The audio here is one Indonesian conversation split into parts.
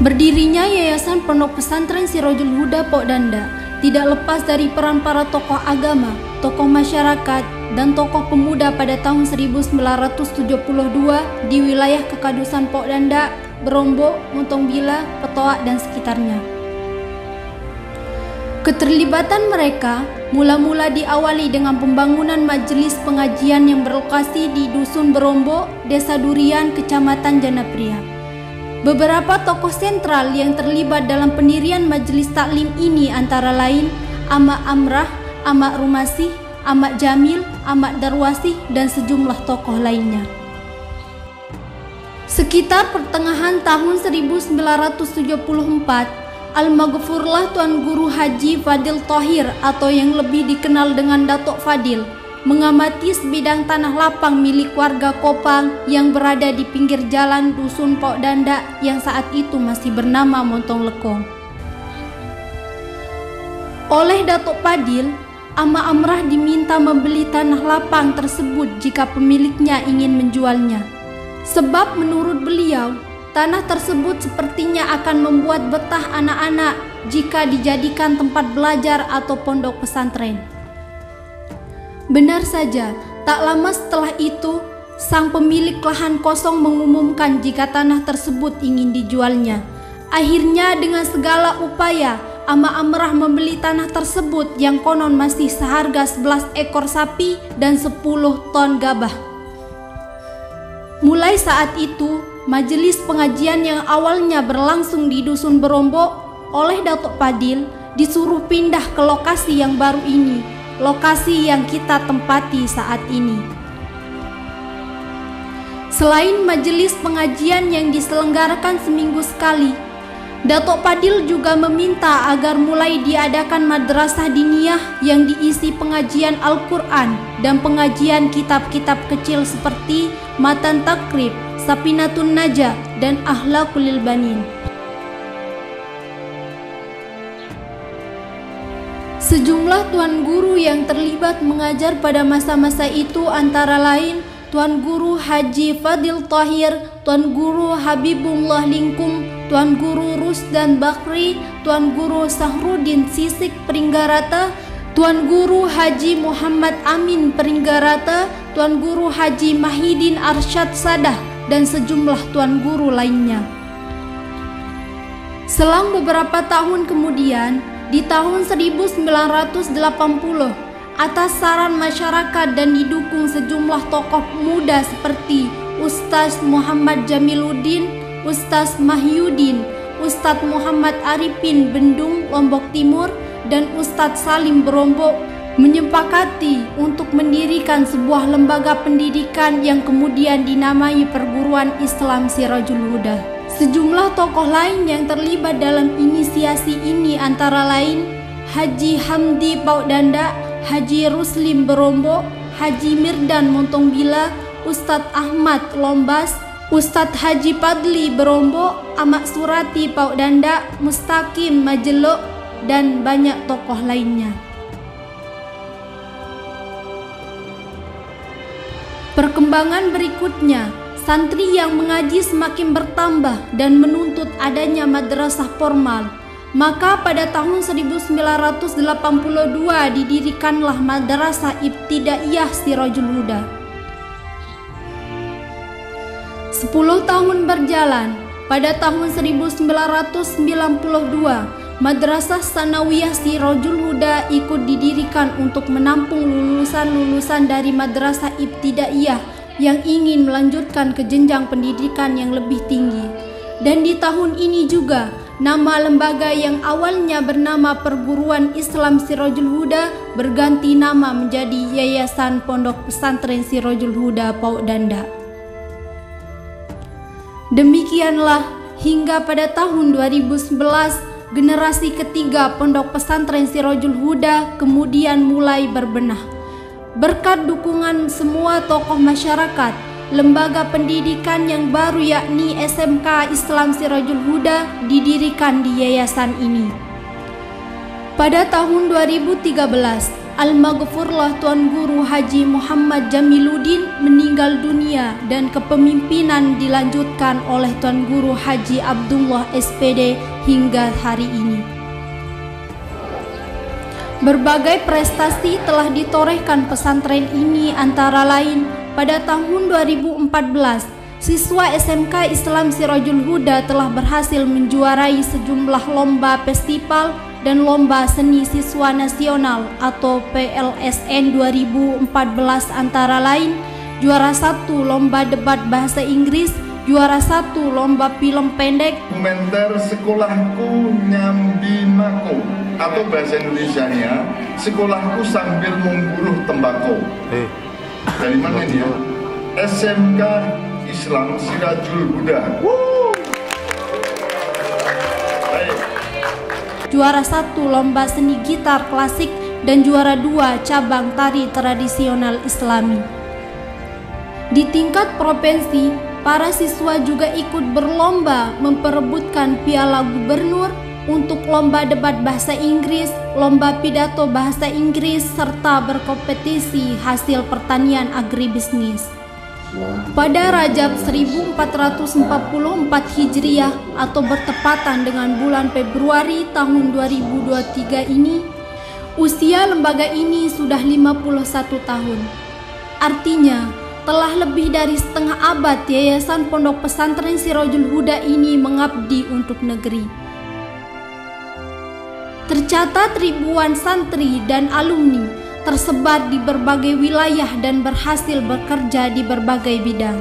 Berdirinya Yayasan Pondok Pesantren Sirajul Huda Pokdanda tidak lepas dari peran para tokoh agama, tokoh masyarakat, dan tokoh pemuda pada tahun 1972 di wilayah Kekadusan Pokdanda, Berombo, Montongbila, Petoak, dan sekitarnya. Keterlibatan mereka mula-mula diawali dengan pembangunan majelis pengajian yang berlokasi di Dusun Berombo, Desa Durian, Kecamatan Janapria. Beberapa tokoh sentral yang terlibat dalam pendirian majelis taklim ini antara lain Amak Amrah, Amak Rumasih, Amak Jamil, Amak Darwasih, dan sejumlah tokoh lainnya. Sekitar pertengahan tahun 1974, Al-Maghfurlah Tuan Guru Haji Fadil Thohir atau yang lebih dikenal dengan Datuk Fadil mengamati sebidang tanah lapang milik warga Kopang yang berada di pinggir jalan Dusun Pokdanda yang saat itu masih bernama Montong Lekong. Oleh Datuk Fadil, Amak Amrah diminta membeli tanah lapang tersebut jika pemiliknya ingin menjualnya. Sebab menurut beliau, tanah tersebut sepertinya akan membuat betah anak-anak jika dijadikan tempat belajar atau pondok pesantren. Benar saja, tak lama setelah itu, sang pemilik lahan kosong mengumumkan jika tanah tersebut ingin dijualnya. Akhirnya dengan segala upaya, Amak Amrah membeli tanah tersebut yang konon masih seharga 11 ekor sapi dan 10 ton gabah. Mulai saat itu, majelis pengajian yang awalnya berlangsung di Dusun Berombo oleh Datuk Fadil disuruh pindah ke lokasi yang baru ini, lokasi yang kita tempati saat ini. Selain majelis pengajian yang diselenggarakan seminggu sekali, Datuk Fadil juga meminta agar mulai diadakan madrasah diniyah yang diisi pengajian Al-Quran dan pengajian kitab-kitab kecil seperti Matan Takrib, Sapinatun Najah, dan Akhlaqul Banin. Sejumlah tuan guru yang terlibat mengajar pada masa-masa itu antara lain Tuan Guru Haji Fadil Thohir, Tuan Guru Habibullah Lingkum, Tuan Guru Rusdan Bakri, Tuan Guru Sahrudin Sisik Pringgarata, Tuan Guru Haji Muhammad Amin Pringgarata, Tuan Guru Haji Mahidin Arsyad Sadah, dan sejumlah tuan guru lainnya. Selang beberapa tahun kemudian, di tahun 1980, atas saran masyarakat dan didukung sejumlah tokoh muda seperti Ustaz Muhammad Jamiluddin, Ustaz Mahyudin, Ustaz Muhammad Arifin Bendung Lombok Timur, dan Ustaz Salim Berombo, menyepakati untuk mendirikan sebuah lembaga pendidikan yang kemudian dinamai Perguruan Islam Sirajul Huda. Sejumlah tokoh lain yang terlibat dalam inisiasi ini antara lain Haji Hamdi Pokdanda, Haji Ruslim Berombo, Haji Mirdan Montongbila, Ustadz Ahmad Lombas, Ustadz Haji Padli Berombo, Amak Surati Pokdanda, Mustaqim Majeluk, dan banyak tokoh lainnya. Perkembangan berikutnya, santri yang mengaji semakin bertambah dan menuntut adanya madrasah formal. Maka pada tahun 1982 didirikanlah Madrasah Ibtidaiyah Sirajul Huda. 10 tahun berjalan, pada tahun 1992 Madrasah Sanawiyah Sirajul Huda ikut didirikan untuk menampung lulusan-lulusan dari Madrasah Ibtidaiyah yang ingin melanjutkan ke jenjang pendidikan yang lebih tinggi. Dan di tahun ini juga, nama lembaga yang awalnya bernama Perguruan Islam Sirajul Huda berganti nama menjadi Yayasan Pondok Pesantren Sirajul Huda Pokdanda. Demikianlah hingga pada tahun 2011, generasi ketiga Pondok Pesantren Sirajul Huda kemudian mulai berbenah. Berkat dukungan semua tokoh masyarakat, lembaga pendidikan yang baru yakni SMK Islam Sirajul Huda didirikan di yayasan ini. Pada tahun 2013, Al-Maghfurlah Tuan Guru Haji Muhammad Jamiluddin meninggal dunia dan kepemimpinan dilanjutkan oleh Tuan Guru Haji Abdullah SPD hingga hari ini. Berbagai prestasi telah ditorehkan pesantren ini, antara lain pada tahun 2014 siswa SMK Islam Sirajul Huda telah berhasil menjuarai sejumlah lomba festival dan lomba seni siswa nasional atau PLSN 2014, antara lain juara 1 lomba debat bahasa Inggris, juara 1 lomba film pendek, komentar sekolahku nyambi mako atau bahasa Indonesianya sekolahku sambil memburuh tembakau. Dari mana ini ya? SMK Islam Sirajul Huda. Juara 1 lomba seni gitar klasik dan juara 2 cabang tari tradisional Islami. Di tingkat provinsi, para siswa juga ikut berlomba memperebutkan piala gubernur untuk lomba debat bahasa Inggris, lomba pidato bahasa Inggris, serta berkompetisi hasil pertanian agribisnis. Pada Rajab 1444 Hijriah atau bertepatan dengan bulan Februari tahun 2023 ini, usia lembaga ini sudah 51 tahun. Artinya, telah lebih dari setengah abad Yayasan Pondok Pesantren Sirajul Huda ini mengabdi untuk negeri. Tercatat ribuan santri dan alumni tersebar di berbagai wilayah dan berhasil bekerja di berbagai bidang.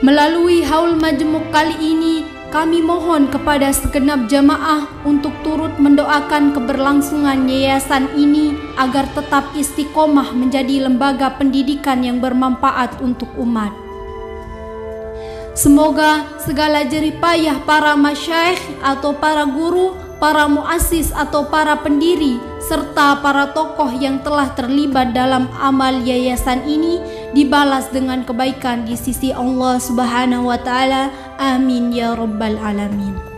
Melalui haul majmuk kali ini, kami mohon kepada segenap jamaah untuk turut mendoakan keberlangsungan yayasan ini agar tetap istiqomah menjadi lembaga pendidikan yang bermanfaat untuk umat. Semoga segala jerih payah para masyayikh atau para guru, para muassis atau para pendiri, serta para tokoh yang telah terlibat dalam amal yayasan ini dibalas dengan kebaikan di sisi Allah Subhanahu wa Ta'ala. Amin ya Rabbal Alamin.